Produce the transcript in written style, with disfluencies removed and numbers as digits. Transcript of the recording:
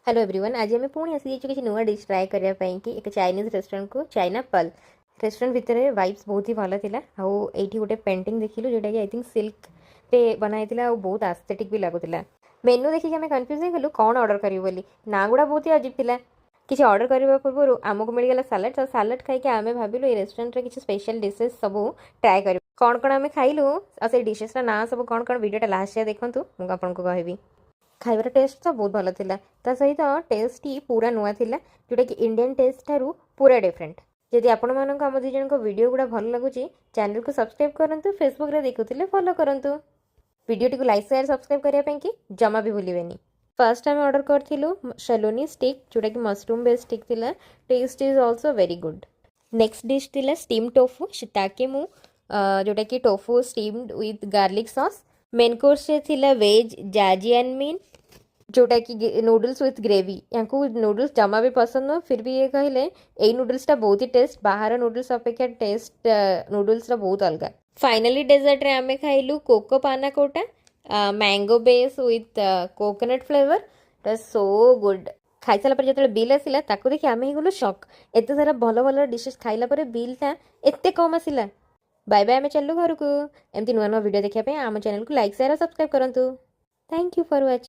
Hello everyone. आज आम पुणी आसी किसी नुआ डिश ट्राए करने कि एक चाइनीज रेस्टोरेंट को चाइना पल रेस्टोरेंट भितर वाइब्स बहुत ही भल था। आउटी गोटे पेंटिंग देखिलु जोटा कि आई थिंक सिल्क रे बनाई बहुत आस्थेटिक भी लगुला। मेनू देखिए आम कन्फ्यूज हो कौन ऑर्डर करूँ बोली। ना गुड़ा बहुत ही अजीब था। किसी ऑर्डर करने पूर्व आमको मिलगला सालाड। तो सालाड खाई आम भाविलु ये रेस्टोरेंट किसी स्पेशल डिशेस सब ट्राए कर कौन कौन आम खाइलु और डिशेस ना सब कौन कौन वीडियोटा लास्ट देखूँ मुझे आपको कहबी। खाइबार टेस्ट तो बहुत भल था। ता सहित टेस्ट ही पूरा नुआ थिला जोटा कि इंडियन टेस्ट ठारू पूरा डिफरेंट। जदि आपण मानक आम दी जन वीडियो गुड़ा भल लगुच चैनल को सब्सक्राइब करूँ, फेसबुक रे देखुले फॉलो करूँ। वीडियो को लाइक शेयर सब्सक्राइब करने कि जमा भी भूलें। फर्स्ट आम ऑर्डर करूँ शलोनी स्टिक जोटा कि मशरूम बेस्ड स्टिक थिला। Taste is also very good. Next dish थिला स्टीम टोफू ताके मु जोटा कि tofu steamed with garlic sauce. Main course से थिला वेज जाजियन मीन जोटा कि नूडल्स विथ ग्रेवी। यहाँ नूडल्स जमा भी पसंद हो फिर भी ये कहले यही नूडल्सटा बहुत ही टेस्ट बाहर नूडल्स अपेक्षा टेस्ट नूडल्सटा बहुत अलग। फाइनली डेजर्ट रे आमे खाइलु coco panna cotta mango base with coconut flavour so good. खाई सारा जो बिल आसला देखिए आम गलु शक एत सारा भल भल डिशेस खाइला बिलटा एत कम आसला। बाय बाय आम चलू घर को। एमती नुआ नुआ वीडियो देखा आम चैनल को लाइक शेयर और सब्सक्राइब करूँ। Thank you for watching.